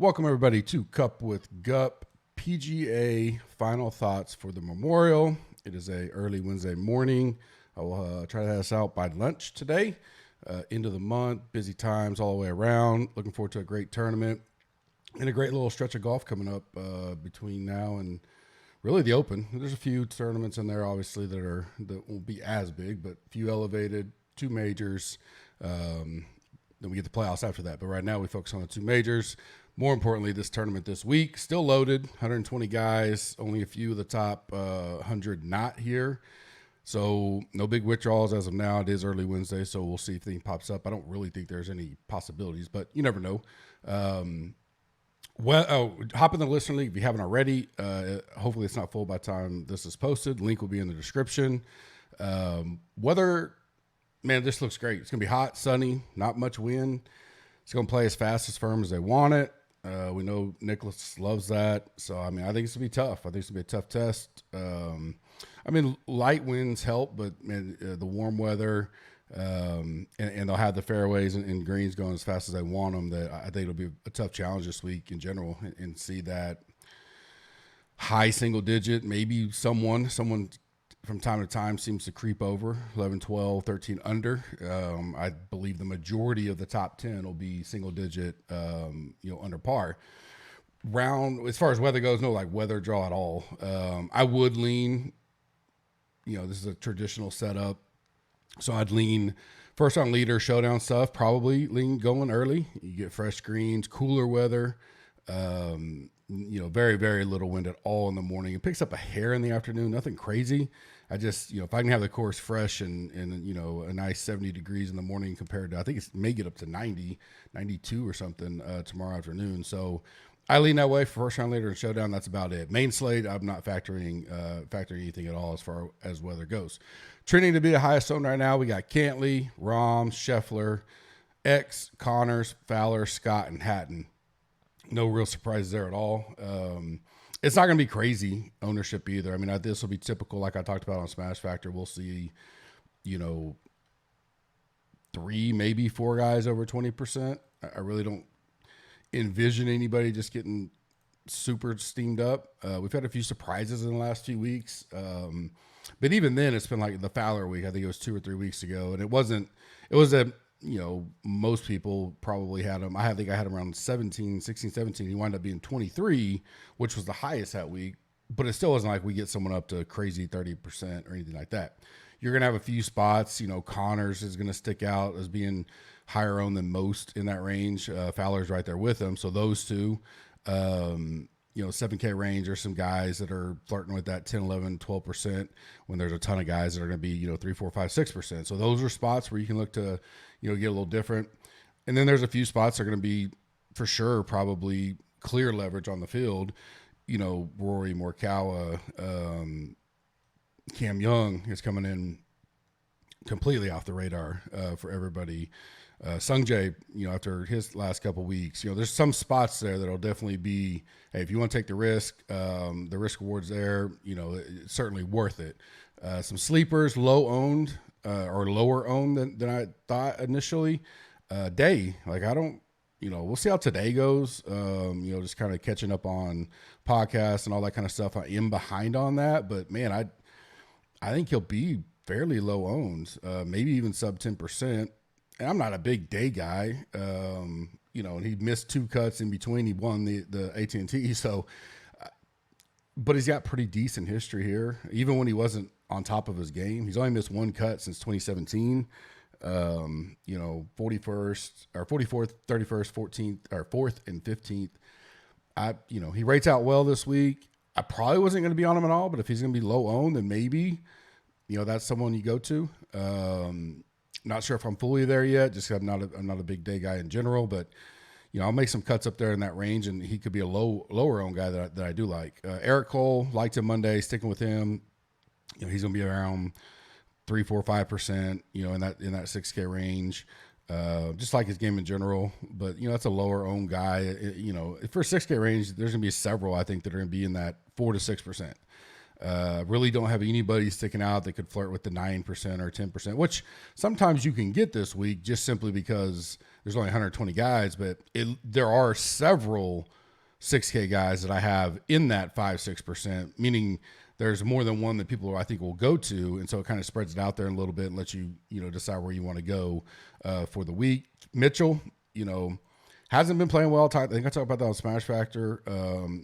Welcome everybody to Cup with Gup PGA final thoughts for the Memorial. It is a early Wednesday morning. I will try to have us out by lunch today. End of the month, busy times all the way around. Looking forward to a great tournament and a great little stretch of golf coming up between now and really the Open. There's a few tournaments in there, obviously, that won't be as big, but a few elevated, two majors. Then we get the playoffs after that. But right now we focus on the two majors. More importantly, this tournament this week, still loaded, 120 guys, only a few of the top 100 not here. So no big withdrawals as of now. It is early Wednesday, so we'll see if anything pops up. I don't really think there's any possibilities, but you never know. Hop in the listener league if you haven't already. Hopefully it's not full by the time this is posted. Link will be in the description. Weather, man, this looks great. It's going to be hot, sunny, not much wind. It's going to play as fast, as firm as they want it. We know Nicholas loves that. So, I mean, I think it's going to be tough. I think it's going to be a tough test. Light winds help, but, man, the warm weather, and they'll have the fairways and greens going as fast as they want them. That I think it'll be a tough challenge this week in general, and see that high single digit, maybe someone from time to time seems to creep over 11, 12, 13 under. I believe the majority of the top 10 will be single digit, under par. As far as weather goes, no weather draw at all. I would lean, this is a traditional setup. So I'd lean first on leader showdown stuff, probably lean going early. You get fresh greens, cooler weather, very, very little wind at all in the morning. It picks up a hair in the afternoon, nothing crazy. I just, if I can have the course fresh and a nice 70 degrees in the morning compared to, I think it may get up to 90, 92 or something tomorrow afternoon. So I lean that way for first round leader and showdown. That's about it. Main slate, I'm not factoring anything at all as far as weather goes. Trending to be the highest owned right now, we got Cantley, Rahm, Scheffler, X, Connors, Fowler, Scott, and Hatton. No real surprises there at all. It's not going to be crazy ownership either. I mean, this will be typical, like I talked about on Smash Factor. We'll see, 3, maybe 4 guys over 20%. I really don't envision anybody just getting super steamed up. We've had a few surprises in the last few weeks. But even then, it's been like the Fowler week. I think it was 2 or 3 weeks ago. And it was most people probably had him. I think I had him around 16, 17. He wound up being 23, which was the highest that week. But it still wasn't like we get someone up to crazy 30% or anything like that. You're going to have a few spots. Connors is going to stick out as being higher owned than most in that range. Fowler's right there with him. So those two, 7K range, there's some guys that are flirting with that 10, 11, 12% when there's a ton of guys that are going to be, 3, 4, 5, 6%. So those are spots where you can look to, get a little different. And then there's a few spots that are going to be for sure, probably clear leverage on the field. Rory Morikawa, Cam Young is coming in completely off the radar for everybody. Sung Jae, after his last couple weeks, there's some spots there that'll definitely be, hey, if you want to take the risk reward's there, it's certainly worth it. Some sleepers, low owned or lower owned than I thought initially. Day, we'll see how today goes. Just kind of catching up on podcasts and all that kind of stuff. I am behind on that, but man, I think he'll be fairly low owned, maybe even sub 10%. And I'm not a big day guy, and he missed 2 cuts in between. He won the AT&T, so, but he's got pretty decent history here. Even when he wasn't on top of his game, he's only missed 1 cut since 2017. 41st or 44th, 31st, 14th or 4th and 15th. He rates out well this week. I probably wasn't going to be on him at all, but if he's going to be low owned, then maybe, that's someone you go to. Not sure if I'm fully there yet. Just I'm not a big day guy in general, but I'll make some cuts up there in that range, and he could be a lower owned guy that I do like. Eric Cole, liked him Monday, sticking with him. He's going to be around 3, 4, 5%. In that 6K range. Just like his game in general, but that's a lower owned guy. For 6K range, there's going to be several I think that are going to be in that 4 to 6%. Really don't have anybody sticking out that could flirt with the 9% or 10%, which sometimes you can get this week just simply because there's only 120 guys, but there are several 6K guys that I have in that 5-6%, meaning there's more than one that people I think will go to, and so it kind of spreads it out there a little bit and lets you decide where you want to go for the week. Mitchell, hasn't been playing well. I think I talked about that on Smash Factor.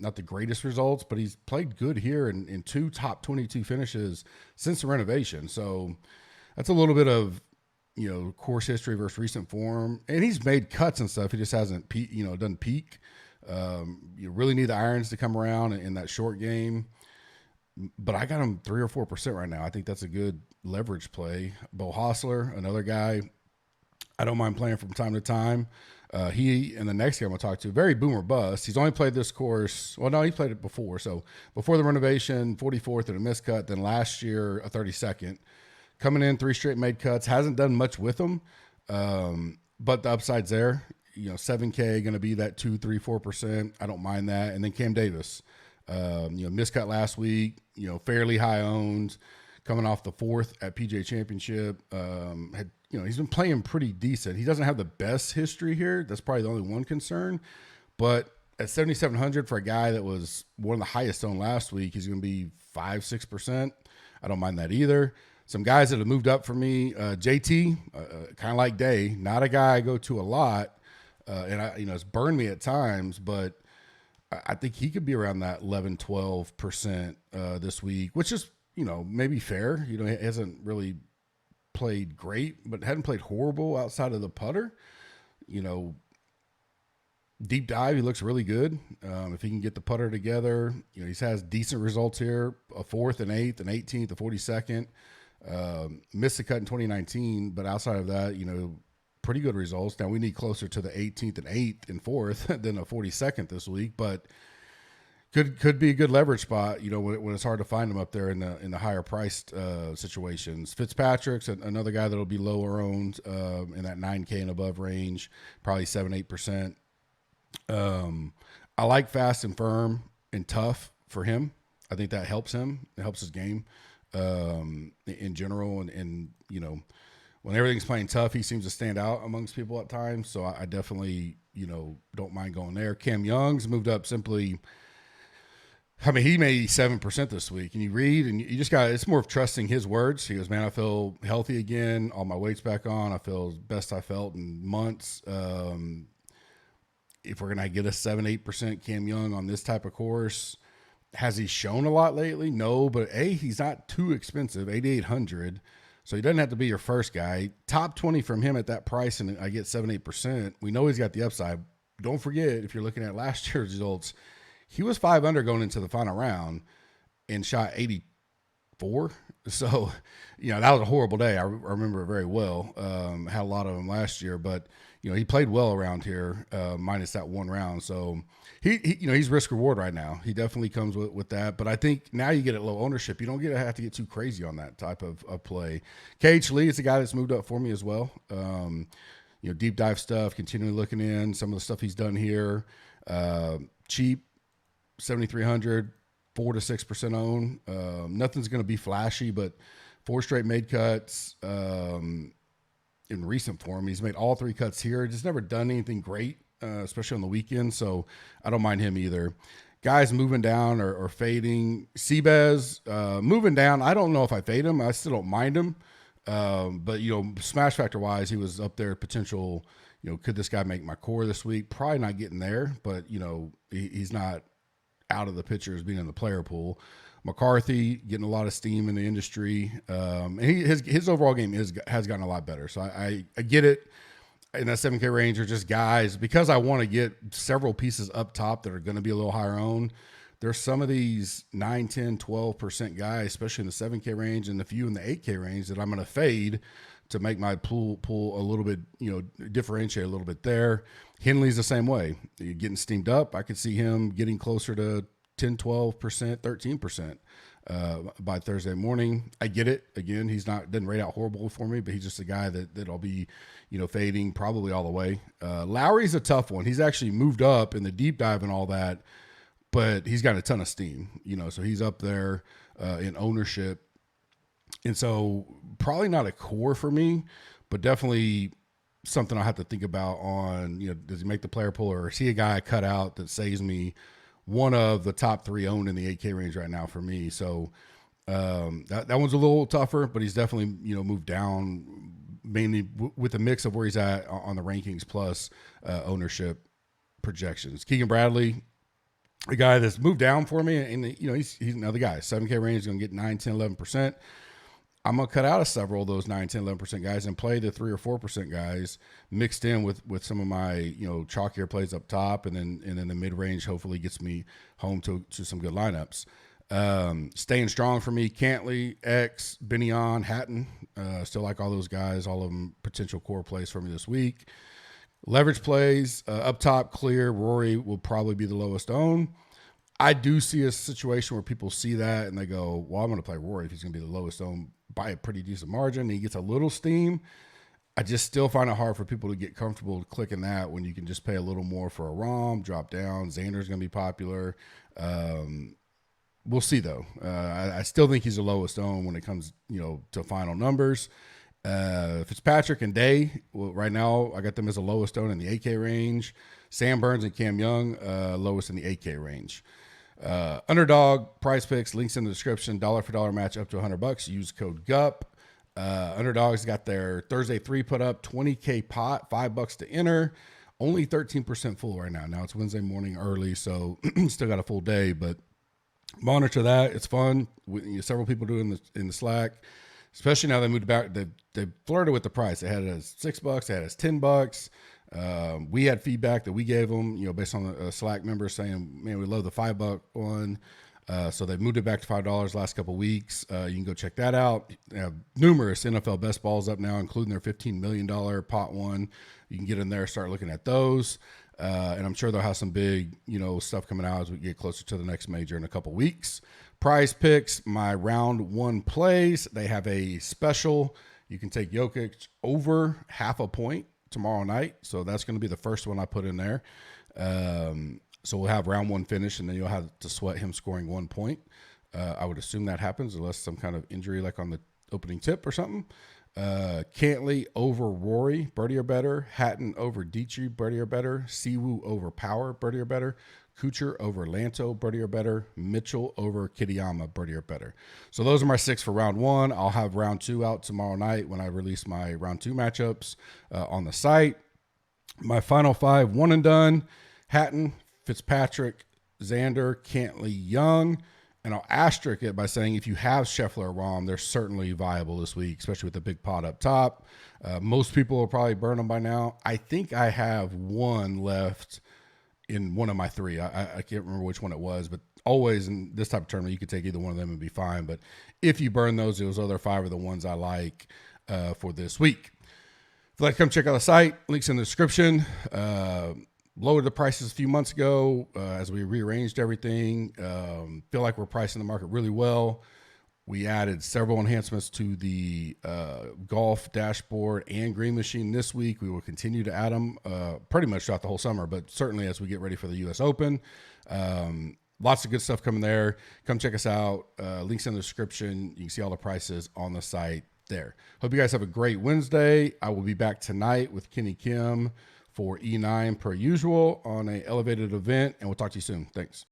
Not the greatest results, but he's played good here in 2 top 22 finishes since the renovation. So that's a little bit of course history versus recent form, and he's made cuts and stuff. He just hasn't doesn't peak. You really need the irons to come around in that short game. But I got him 3 or 4% right now. I think that's a good leverage play. Bo Hostler, another guy I don't mind playing from time to time. He and the next guy I'm going to talk to, very boomer bust. He's only played this course. Well, no, he played it before. So before the renovation, 44th in a miscut. Then last year, a 32nd. Coming in 3 straight made cuts. Hasn't done much with them. But the upside's there. 7K going to be that 2, 3, 4%. I don't mind that. And then Cam Davis. Miscut last week, fairly high owned, coming off the 4th at PGA Championship. He's been playing pretty decent. He doesn't have the best history here. That's probably the only one concern. But at 7,700 for a guy that was one of the highest owned last week, he's going to be 5-6%. I don't mind that either. Some guys that have moved up for me, JT, kind of like Day, not a guy I go to a lot, and it's burned me at times, but I think he could be around that 11-12% this week, which is, maybe fair. He hasn't really played great, but hadn't played horrible outside of the putter. Deep dive, he looks really good. If he can get the putter together, he has decent results here, a 4th and 8th and 18th, a 42nd. Missed the cut in 2019, but outside of that, pretty good results. Now we need closer to the 18th and 8th and 4th than a 42nd this week, but could be a good leverage spot, when it's hard to find him up there in the higher priced situations. Fitzpatrick's another guy that'll be lower owned in that 9K and above range, probably 7-8%. I like fast and firm and tough for him. I think that helps him. It helps his game in general, and when everything's playing tough, he seems to stand out amongst people at times. So I definitely, don't mind going there. Cam Young's moved up simply. I mean, he made 7% this week, and you read, and you just it's more of trusting his words. He goes, man, I feel healthy again. All my weight's back on. I feel best I felt in months. If we're going to get a 7-8% Cam Young on this type of course, has he shown a lot lately? No, but he's not too expensive, 8,800. So he doesn't have to be your first guy. Top 20 from him at that price, and I get 7-8%. We know he's got the upside. Don't forget, if you're looking at last year's results, he was 5 under going into the final round and shot 84. So, that was a horrible day. I remember it very well. Had a lot of them last year, but he played well around here, minus that one round. So he's risk reward right now. He definitely comes with that. But I think now you get at low ownership. You don't have to get too crazy on that type of play. KH Lee is the guy that's moved up for me as well. Deep dive stuff, continually looking in some of the stuff he's done here. Cheap, 7,300, 4-6% own. Nothing's going to be flashy, but 4 straight made cuts in recent form. He's made all 3 cuts here. Just never done anything great, especially on the weekend. So I don't mind him either. Guys moving down or fading. Seabass moving down. I don't know if I fade him. I still don't mind him. But, smash factor wise, he was up there potential. Could this guy make my core this week? Probably not getting there, but, he's not out of the picture as being in the player pool. McCarthy getting a lot of steam in the industry. And his overall game has gotten a lot better. So I get it. In that 7K range are just guys, because I want to get several pieces up top that are going to be a little higher owned. There's some of these 9, 10, 12% guys, especially in the 7K range and a few in the 8K range, that I'm going to fade to make my pool a little bit, differentiate a little bit there. Henley's the same way. You're getting steamed up. I could see him getting closer to 10, 12%, 13% by Thursday morning. I get it. Again, doesn't rate out horrible for me, but he's just a guy that I'll be, fading probably all the way. Lowry's a tough one. He's actually moved up in the deep dive and all that, but he's got a ton of steam, so he's up there in ownership. And so probably not a core for me, but definitely something I have to think about on, does he make the player pool, or is he a guy I cut out that saves me one of the top 3 owned in the 8K range right now for me? So that one's a little tougher, but he's definitely, moved down mainly with a mix of where he's at on the rankings plus ownership projections. Keegan Bradley, a guy that's moved down for me, and he's another guy. 7K range is going to get 9, 10, 11%. I'm going to cut out of several of those 9, 10, 11% guys and play the 3 or 4% guys mixed in with some of my, chalkier plays up top. And then the mid range hopefully gets me home to some good lineups. Staying strong for me, Cantley, X, Benion, Hatton. Still like all those guys, all of them potential core plays for me this week. Leverage plays, up top, clear. Rory will probably be the lowest owned. I do see a situation where people see that and they go, well, I'm going to play Rory if he's going to be the lowest owned by a pretty decent margin. And he gets a little steam. I just still find it hard for people to get comfortable clicking that when you can just pay a little more for a ROM, drop down. Xander's going to be popular. We'll see, though. I still think he's the lowest owned when it comes, to final numbers. Fitzpatrick and Day, well, right now I got them as the lowest owned in the 8K range. Sam Burns and Cam Young, lowest in the 8K range. Underdog, price picks, links in the description, dollar for dollar match up to $100. Use code GUP. Underdogs got their Thursday 3 put up, 20K pot, $5 to enter. Only 13% full right now. Now it's Wednesday morning early, so still got a full day, but monitor that. It's fun. Several people do it in the Slack, especially now they moved back. They flirted with the price. They had it as $6. They had it as $10. We had feedback that we gave them, based on the Slack members saying, man, we love the $5 one. So they moved it back to $5 last couple of weeks. You can go check that out. They have numerous NFL best balls up now, including their $15 million pot one. You can get in there, start looking at those. And I'm sure they'll have some big, stuff coming out as we get closer to the next major in a couple weeks. Prize picks, my round 1 plays. They have a special. You can take Jokic over 0.5 point tomorrow night. So that's going to be the first one I put in there. So we'll have round 1 finish, and then you'll have to sweat him scoring 1 point. I would assume that happens unless some kind of injury like on the opening tip or something. Cantley over Rory, birdie or better. Hatton over Dietrich, birdie or better. Siwoo over Power, birdie or better. Kuchar over Lanto, birdie or better. Mitchell over Kitayama, birdie or better. So those are my 6 for round 1. I'll have round 2 out tomorrow night when I release my round 2 matchups on the site. My final 5, one and done. Hatton, Fitzpatrick, Xander, Cantley, Young. And I'll asterisk it by saying if you have Scheffler or Rahm, they're certainly viable this week, especially with the big pot up top. Most people will probably burn them by now. I think I have one left in one of my 3. I can't remember which one it was, but always in this type of tournament, you could take either one of them and be fine. But if you burn those other 5 are the ones I like for this week. If you'd like to come check out the site, links in the description. Lowered the prices a few months ago as we rearranged everything. Feel like we're pricing the market really well. We added several enhancements to the golf dashboard and green machine this week. We will continue to add them pretty much throughout the whole summer, but certainly as we get ready for the U.S. Open. Lots of good stuff coming there. Come check us out. Links in the description. You can see all the prices on the site there. Hope you guys have a great Wednesday. I will be back tonight with Kenny Kim for E9 per usual on an elevated event, and we'll talk to you soon. Thanks.